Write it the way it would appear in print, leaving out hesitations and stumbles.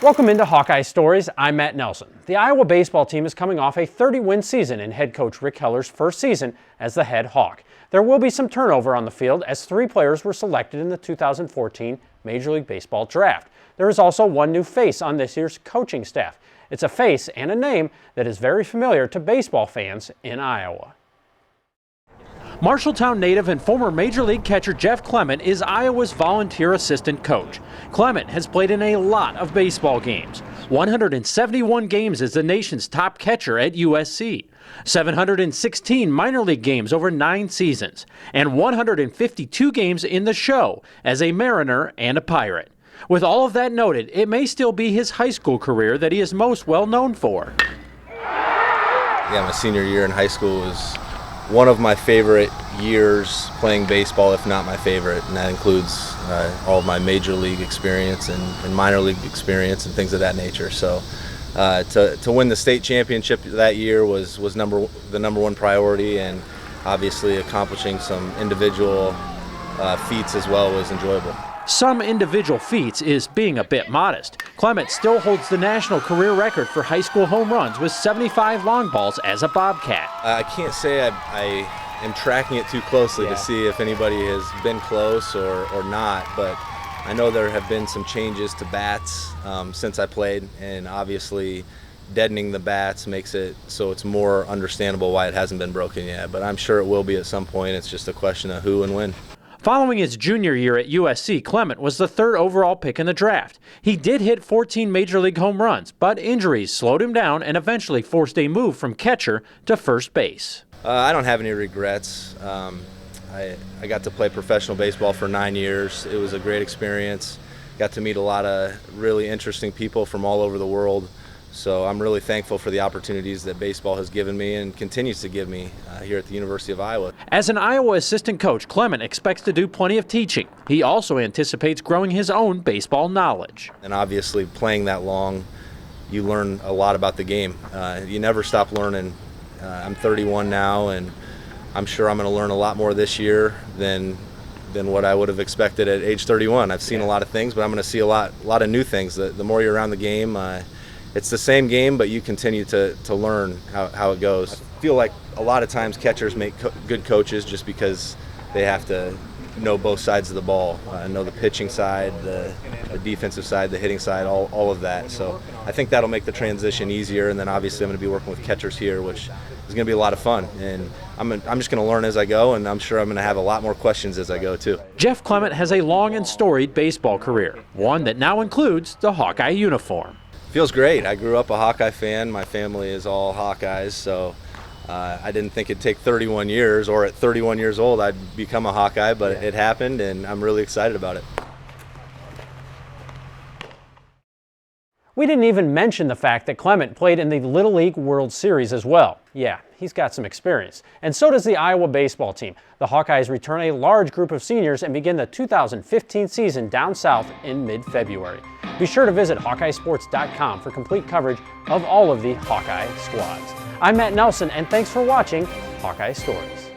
Welcome into Hawkeye Stories. I'm Matt Nelson. The Iowa baseball team is coming off a 30-win season in head coach Rick Heller's first season as the head Hawk. There will be some turnover on the field as 3 players were selected in the 2014 Major League Baseball draft. There is also one new face on this year's coaching staff. It's a face and a name that is very familiar to baseball fans in Iowa. Marshalltown native and former Major League catcher Jeff Clement is Iowa's volunteer assistant coach. Clement has played in a lot of baseball games. 171 games as the nation's top catcher at USC. 716 minor league games over 9 seasons. And 152 games in the show as a Mariner and a Pirate. With all of that noted, it may still be his high school career that he is most well known for. Yeah, my senior year in high school was one of my favorite years playing baseball, if not my favorite, and that includes all of my major league experience and minor league experience and things of that nature. So to win the state championship that year was the number one priority, and obviously accomplishing some individual feats as well was enjoyable. Some individual feats is being a bit modest. Clement still holds the national career record for high school home runs with 75 long balls as a Bobcat. I can't say I am tracking it too closely to see if anybody has been close or not, but I know there have been some changes to bats since I played, and obviously deadening the bats makes it so it's more understandable why it hasn't been broken yet, but I'm sure it will be at some point. It's just a question of who and when. Following his junior year at USC, Clement was the 3rd overall pick in the draft. He did hit 14 major league home runs, but injuries slowed him down and eventually forced a move from catcher to first base. I don't have any regrets. I got to play professional baseball for 9 years. It was a great experience. Got to meet a lot of really interesting people from all over the world. So I'm really thankful for the opportunities that baseball has given me and continues to give me here at the University of Iowa. As an Iowa assistant coach, Clement expects to do plenty of teaching. He also anticipates growing his own baseball knowledge. And obviously playing that long, you learn a lot about the game. You never stop learning. I'm 31 now, and I'm sure I'm going to learn a lot more this year than what I would have expected at age 31. I've seen a lot of things, but I'm going to see a lot of new things. The more you're around the game, it's the same game, but you continue to learn how it goes. I feel like a lot of times catchers make good coaches just because they have to know both sides of the ball, know the pitching side, the defensive side, the hitting side, all of that. So I think that'll make the transition easier, and then obviously I'm going to be working with catchers here, which is going to be a lot of fun. And I'm just going to learn as I go, and I'm sure I'm going to have a lot more questions as I go too. Jeff Clement has a long and storied baseball career, one that now includes the Hawkeye uniform. Feels great. I grew up a Hawkeye fan. My family is all Hawkeyes, so I didn't think it'd take 31 years, or at 31 years old I'd become a Hawkeye, but it happened, and I'm really excited about it. We didn't even mention the fact that Clement played in the Little League World Series as well. Yeah, he's got some experience. And so does the Iowa baseball team. The Hawkeyes return a large group of seniors and begin the 2015 season down south in mid-February. Be sure to visit HawkeyeSports.com for complete coverage of all of the Hawkeye squads. I'm Matt Nelson, and thanks for watching Hawkeye Stories.